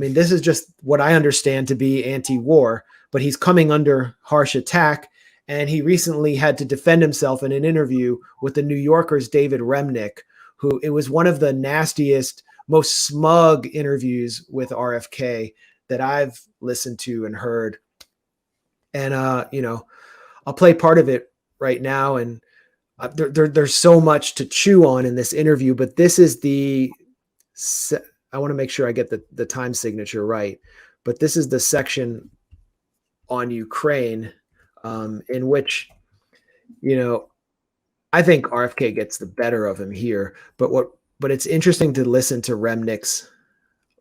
mean, this is just what I understand to be anti-war, but he's coming under harsh attack. And he recently had to defend himself in an interview with the New Yorker's David Remnick, who it was one of the nastiest, most smug interviews with RFK that I've listened to and heard. And, I'll play part of it right now. And there's so much to chew on in this interview, but this is I want to make sure I get the time signature right, but this is the section on Ukraine, in which, I think RFK gets the better of him here, but it's interesting to listen to Remnick's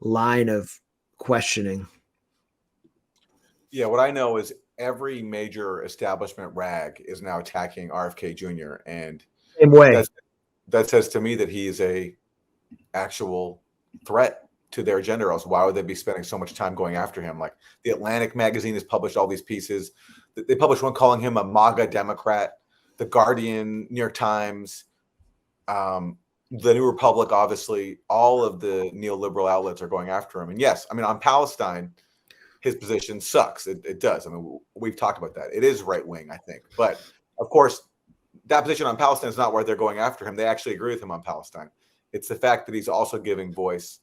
line of questioning. Yeah, what I know is every major establishment rag is now attacking RFK Jr. And same way. That says to me that he is a actual threat to their agenda. Else why would they be spending so much time going after him? Like the Atlantic magazine has published all these pieces. They published one calling him a MAGA Democrat. The Guardian, New York Times, the New Republic, obviously, all of the neoliberal outlets are going after him. And yes, I mean, on Palestine, his position sucks. It does. I mean, we've talked about that. It is right wing, I think. But of course, that position on Palestine is not where they're going after him. They actually agree with him on Palestine. It's the fact that he's also giving voice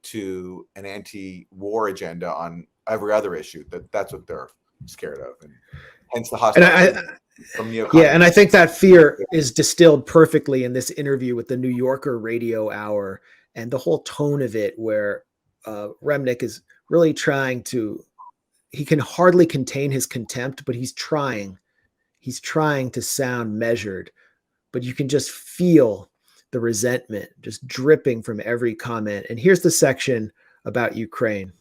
to an anti-war agenda on every other issue. That's what they're scared of, and hence the hostility from neocons. Yeah, and I think that fear is distilled perfectly in this interview with the New Yorker Radio Hour, and the whole tone of it, where Remnick is really trying to. He can hardly contain his contempt, but he's trying. He's trying to sound measured, but you can just feel the resentment just dripping from every comment. And here's the section about Ukraine.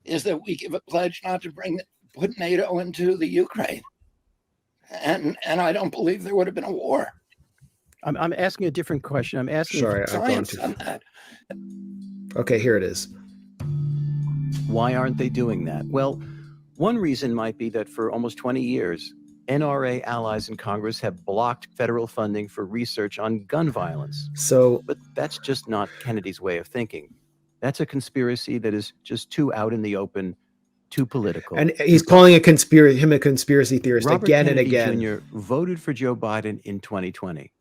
Is that we give a pledge not to put NATO into the Ukraine. And I don't believe there would have been a war. I'm asking a different question. I'm asking science on that. Okay, here it is. Why aren't they doing that? Well, one reason might be that for almost 20 years, NRA allies in Congress have blocked federal funding for research on gun violence. But that's just not Kennedy's way of thinking. That's a conspiracy that is just too out in the open, too political. And he's calling him a conspiracy theorist Robert again Kennedy and again. Jr. voted for Joe Biden in 2020.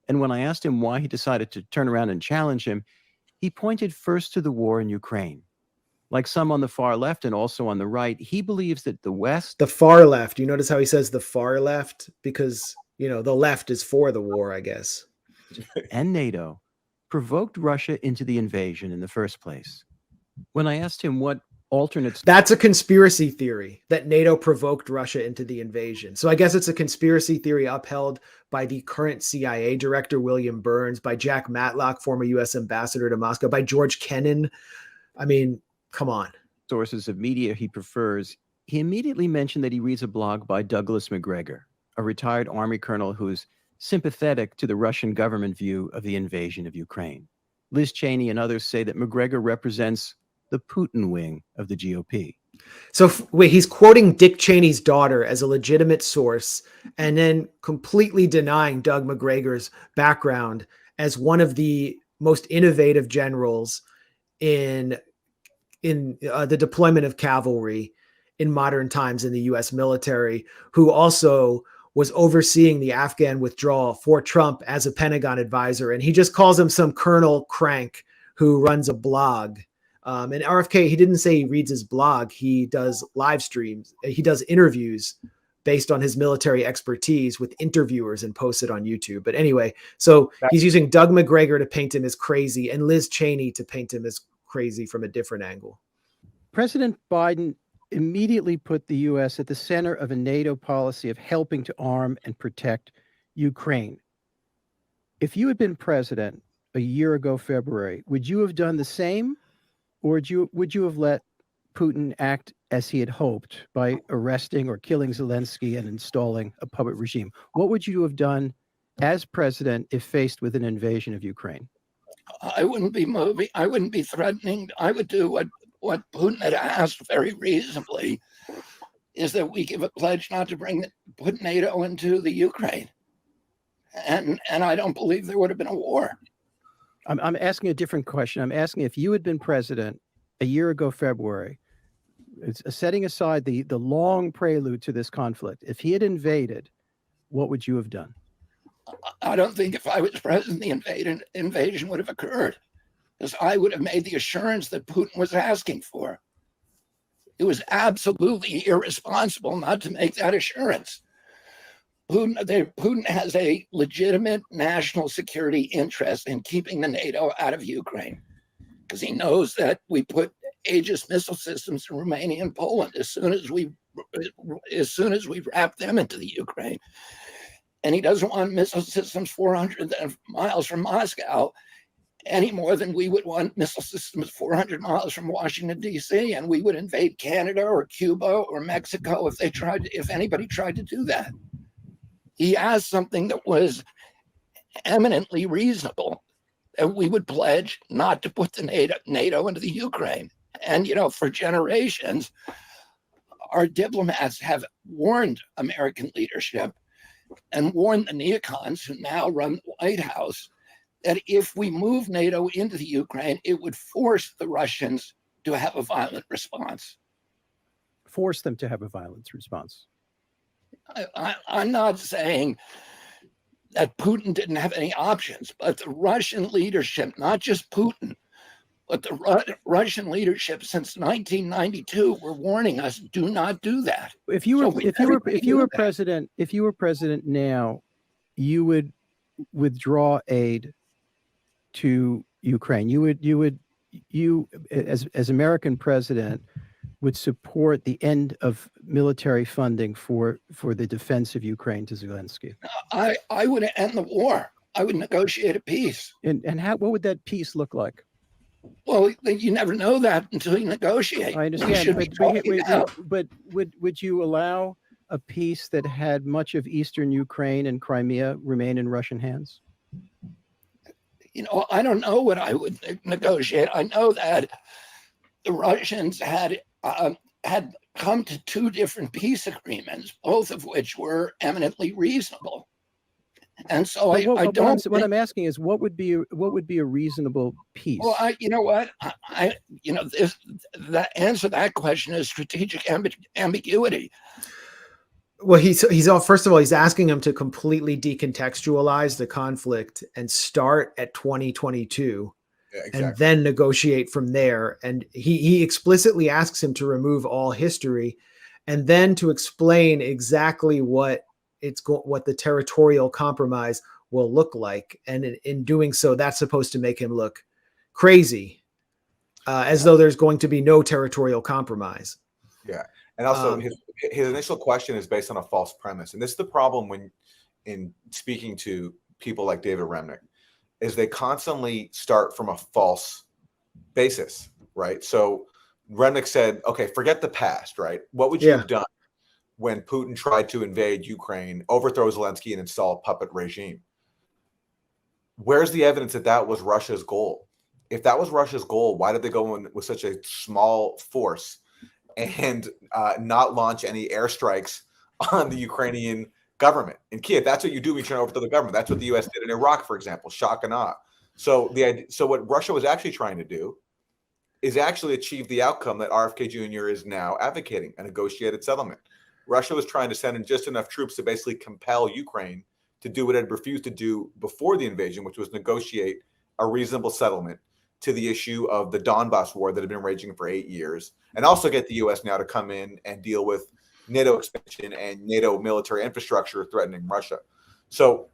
And when I asked him why he decided to turn around and challenge him, he pointed first to the war in Ukraine. Like some on the far left and also on the right, he believes that the West... The far left. You notice how he says the far left? Because, the left is for the war, I guess. And NATO provoked Russia into the invasion in the first place. When I asked him what alternates... That's a conspiracy theory, that NATO provoked Russia into the invasion. So I guess it's a conspiracy theory upheld by the current CIA director, William Burns, by Jack Matlock, former U.S. ambassador to Moscow, by George Kennan. I mean... Come on. Sources of media he prefers. He immediately mentioned that he reads a blog by Douglas Macgregor, a retired Army colonel who's sympathetic to the Russian government view of the invasion of Ukraine. Liz Cheney and others say that Macgregor represents the Putin wing of the GOP. So wait, he's quoting Dick Cheney's daughter as a legitimate source and then completely denying Doug Macgregor's background as one of the most innovative generals in the deployment of cavalry in modern times in the U.S. military, who also was overseeing the Afghan withdrawal for Trump as a Pentagon advisor. And he just calls him some Colonel Crank who runs a blog. And RFK, he didn't say he reads his blog. He does live streams. He does interviews based on his military expertise with interviewers and posts it on YouTube. But anyway, so he's using Doug Macgregor to paint him as crazy and Liz Cheney to paint him as crazy from a different angle. President Biden immediately put the U.S. at the center of a NATO policy of helping to arm and protect Ukraine. If you had been president a year ago, February, would you have done the same? Or would you have let Putin act as he had hoped by arresting or killing Zelensky and installing a puppet regime? What would you have done as president if faced with an invasion of Ukraine? I wouldn't be moving. I wouldn't be threatening. I would do what Putin had asked very reasonably, is that we give a pledge not to put NATO into the Ukraine. And I don't believe there would have been a war. I'm asking a different question. I'm asking if you had been president a year ago February, it's setting aside the long prelude to this conflict, if he had invaded, what would you have done? I don't think if I was president, the invasion would have occurred, because I would have made the assurance that Putin was asking for. It was absolutely irresponsible not to make that assurance. Putin has a legitimate national security interest in keeping the NATO out of Ukraine, because he knows that we put Aegis missile systems in Romania and Poland as soon as we wrap them into the Ukraine. And he doesn't want missile systems 400 miles from Moscow any more than we would want missile systems 400 miles from Washington, D.C., and we would invade Canada or Cuba or Mexico if anybody tried to do that. He asked something that was eminently reasonable, that we would pledge not to put the NATO into the Ukraine. And, for generations, our diplomats have warned American leadership and warned the neocons who now run the White House that if we move NATO into the Ukraine, it would force the Russians to have a violent response. Force them to have a violent response. I'm not saying that Putin didn't have any options, but the Russian leadership, not just Putin, but the Russian leadership since 1992 were warning us, do not do that. If you were president now, you would withdraw aid to Ukraine. You as American president would support the end of military funding for the defense of Ukraine to Zelensky. I would end the war. I would negotiate a peace. And what would that peace look like? Well, you never know that until you negotiate. I understand, but would you allow a peace that had much of eastern Ukraine and Crimea remain in Russian hands? I don't know what I would negotiate. I know that the Russians had come to two different peace agreements, both of which were eminently reasonable. And so what I'm asking is, what would be a reasonable peace? Well, the answer to that question is strategic ambiguity. Well, first of all, he's asking him to completely decontextualize the conflict and start at 2022. Yeah, exactly. And then negotiate from there. And he explicitly asks him to remove all history and then to explain exactly what the territorial compromise will look like. And in doing so, that's supposed to make him look crazy, as though there's going to be no territorial compromise. Yeah. And also his initial question is based on a false premise. And this is the problem when in speaking to people like David Remnick, is they constantly start from a false basis, right? So Remnick said, okay, forget the past, right? What would you have done when Putin tried to invade Ukraine, overthrow Zelensky, and install a puppet regime? Where's the evidence that that was Russia's goal? If that was Russia's goal, why did they go in with such a small force and not launch any airstrikes on the Ukrainian government in Kiev? That's what you do when you try to overthrow the government. That's what the U.S. did in Iraq, for example, shock and awe. So what Russia was actually trying to do is actually achieve the outcome that RFK Jr. is now advocating, a negotiated settlement. Russia was trying to send in just enough troops to basically compel Ukraine to do what it had refused to do before the invasion, which was negotiate a reasonable settlement to the issue of the Donbass war that had been raging for 8 years, and also get the U.S. now to come in and deal with NATO expansion and NATO military infrastructure threatening Russia. So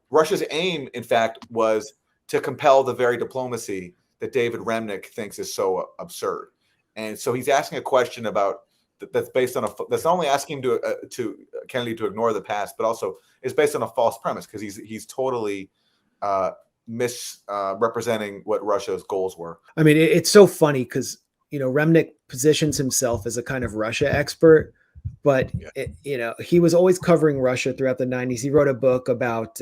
Russia's aim, in fact, was to compel the very diplomacy that David Remnick thinks is so absurd. And so he's asking a question about that's based on that's not only asking him to Kennedy to ignore the past, but also is based on a false premise, because he's totally misrepresenting what Russia's goals were. I mean, it's so funny because Remnick positions himself as a kind of Russia expert, but he was always covering Russia throughout the 90s. He wrote a book about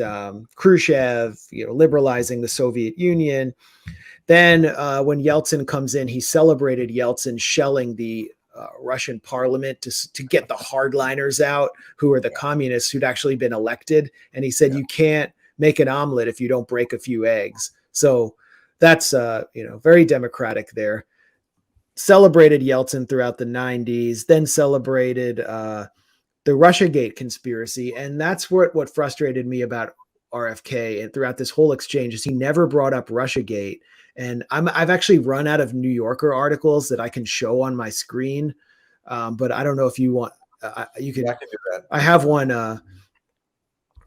Khrushchev, liberalizing the Soviet Union. Then when Yeltsin comes in, he celebrated Yeltsin shelling the Russian parliament to get the hardliners out, who are the communists who'd actually been elected. And he said, you can't make an omelet if you don't break a few eggs. So that's, very democratic there. celebrated Yeltsin throughout the 90s, then celebrated the Russiagate conspiracy. And that's what frustrated me about RFK and throughout this whole exchange is he never brought up Russiagate. And I've actually run out of New Yorker articles that I can show on my screen. But I don't know if you want, you can, Yeah, I can do that. I have one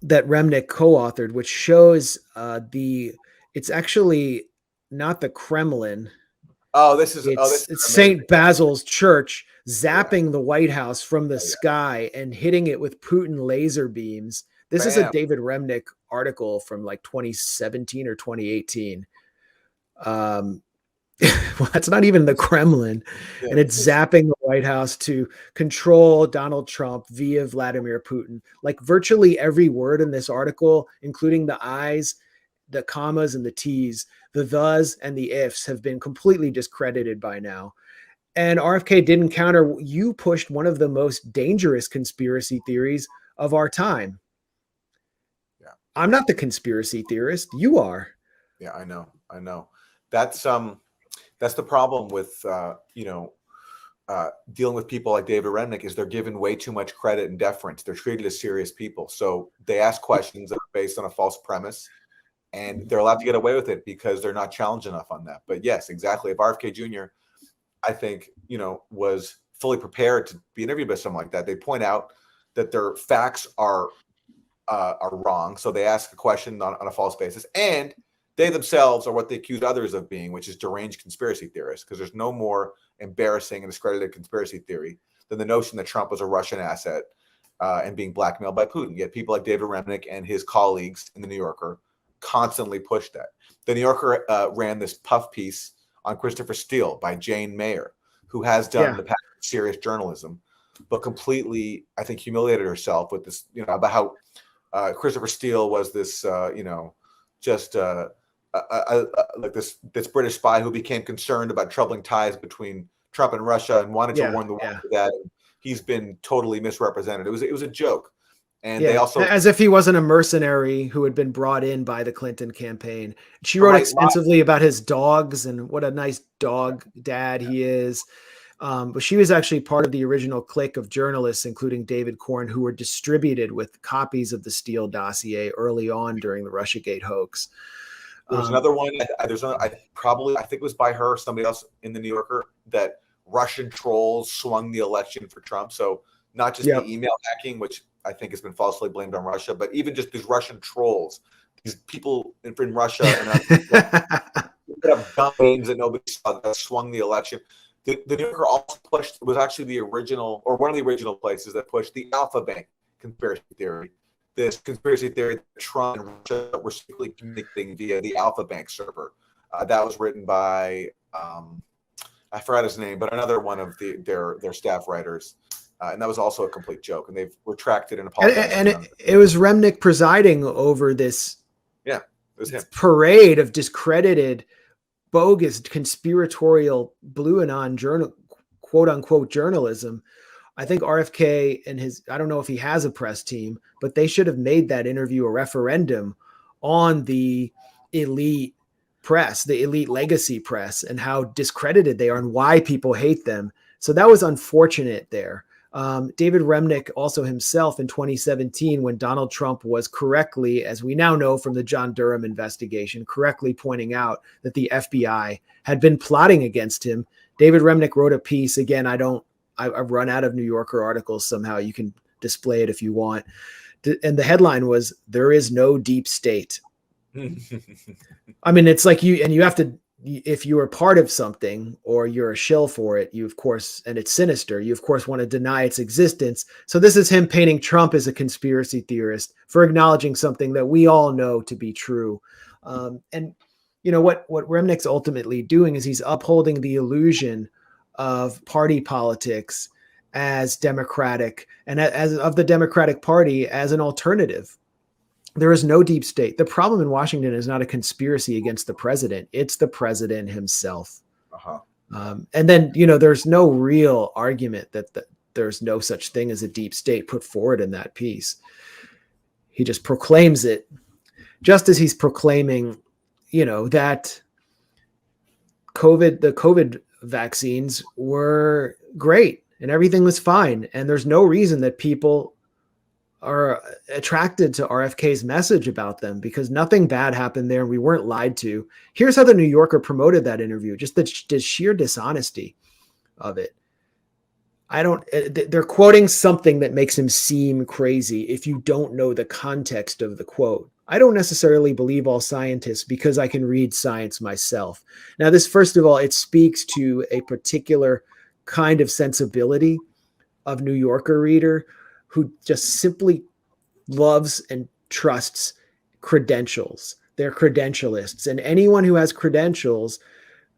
that Remnick co-authored, which shows it's actually not the Kremlin. It's St. Basil's Church zapping the White House from the sky and hitting it with Putin laser beams. This is a David Remnick article from like 2017 or 2018. Well, that's not even the Kremlin. Yeah. And it's zapping the White House to control Donald Trump via Vladimir Putin. Like virtually every word in this article, including the I's, the commas, and the T's, the thes and the ifs have been completely discredited by now. And RFK didn't counter. You pushed one of the most dangerous conspiracy theories of our time. Yeah. I'm not the conspiracy theorist. You are. Yeah, I know. That's the problem with dealing with people like David Remnick is they're given way too much credit and deference. They're treated as serious people. So they ask questions that are based on a false premise, and they're allowed to get away with it because they're not challenged enough on that. But yes, exactly. If RFK Jr., I think, was fully prepared to be interviewed by someone like that, they point out that their facts are wrong. So they ask a question on a false basis, and they themselves are what they accuse others of being, which is deranged conspiracy theorists, because there's no more embarrassing and discredited conspiracy theory than the notion that Trump was a Russian asset and being blackmailed by Putin. Yet people like David Remnick and his colleagues in the New Yorker constantly pushed that. The New Yorker ran this puff piece on Christopher Steele by Jane Mayer, who has done the past serious journalism, but completely, I think, humiliated herself with this, about how Christopher Steele was this, like this British spy who became concerned about troubling ties between Trump and Russia and wanted to warn the world of that. He's been totally misrepresented. It was a joke. And they also, as if he wasn't a mercenary who had been brought in by the Clinton campaign. She wrote extensively about his dogs and what a nice dog dad he is. But she was actually part of the original clique of journalists, including David Corn, who were distributed with copies of the Steele dossier early on during the Russiagate hoax. There was another one. I think it was by her or somebody else in the New Yorker, that Russian trolls swung the election for Trump. So not just the email hacking, which I think has been falsely blamed on Russia, but even just these Russian trolls, these people in Russia and dumb names that nobody saw that swung the election. The New Yorker also pushed, was actually the original, or one of the original places that pushed the Alpha Bank conspiracy theory. This conspiracy theory that Trump and Russia were secretly communicating via the Alpha Bank server. That was written by, I forgot his name, but another one of their staff writers. And that was also a complete joke. And they've retracted and apologized. And it was Remnick presiding over this parade of discredited, bogus, conspiratorial, blue anon quote unquote journalism. I think RFK and I don't know if he has a press team, but they should have made that interview a referendum on the elite press, the elite legacy press, and how discredited they are and why people hate them. So that was unfortunate there. David Remnick also himself in 2017, when Donald Trump was correctly, as we now know from the John Durham investigation, correctly pointing out that the FBI had been plotting against him. David Remnick wrote a piece. Again, I've run out of New Yorker articles somehow. You can display it if you want. And the headline was, "There is no deep state." I mean, it's like you have to, if you are part of something or you're a shill for it, you of course, and it's sinister, you of course want to deny its existence. So this is him painting Trump as a conspiracy theorist for acknowledging something that we all know to be true. And what Remnick's ultimately doing is he's upholding the illusion of party politics as democratic and as of the Democratic Party as an alternative. There is no deep state. The problem in Washington is not a conspiracy against the president. It's the president himself. And then, there's no real argument that there's no such thing as a deep state put forward in that piece. He just proclaims it, just as he's proclaiming, that the COVID vaccines were great and everything was fine. And there's no reason that people are attracted to RFK's message about them, because nothing bad happened there and we weren't lied to. Here's how the New Yorker promoted that interview, just the sheer dishonesty of it. They're quoting something that makes him seem crazy if you don't know the context of the quote. I don't necessarily believe all scientists because I can read science myself. Now, this, first of all, it speaks to a particular kind of sensibility of New Yorker reader who just simply loves and trusts credentials. They're credentialists. And anyone who has credentials,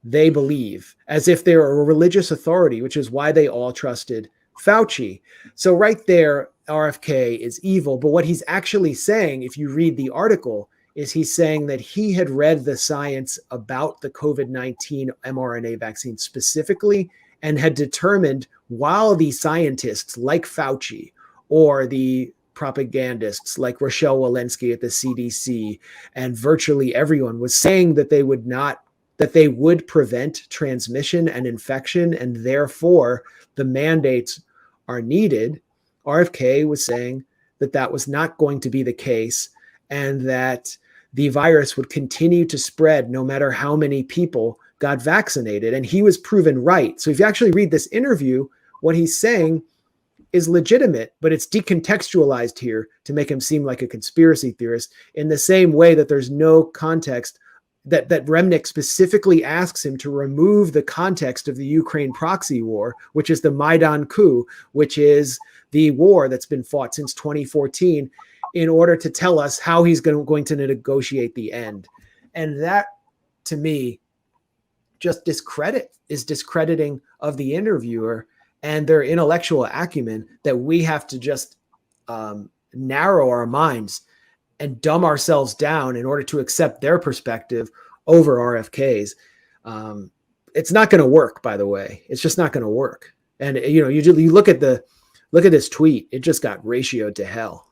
they believe as if they're a religious authority, which is why they all trusted Fauci. So right there, RFK is evil. But what he's actually saying, if you read the article, is he's saying that he had read the science about the COVID-19 mRNA vaccine specifically and had determined, while the scientists like Fauci or the propagandists like Rochelle Walensky at the CDC and virtually everyone was saying that they would prevent transmission and infection, and therefore the mandates are needed, RFK was saying that that was not going to be the case and that the virus would continue to spread no matter how many people got vaccinated. And he was proven right. So if you actually read this interview, what he's saying is legitimate, but it's decontextualized here to make him seem like a conspiracy theorist, in the same way that there's no context, that Remnick specifically asks him to remove the context of the Ukraine proxy war, which is the Maidan coup, which is the war that's been fought since 2014, in order to tell us how he's going to negotiate the end. And that, to me, just is discrediting of the interviewer and their intellectual acumen, that we have to just narrow our minds and dumb ourselves down in order to accept their perspective over RFK's. It's not going to work, by the way. It's just not going to work. And you look at this tweet, it just got ratioed to hell.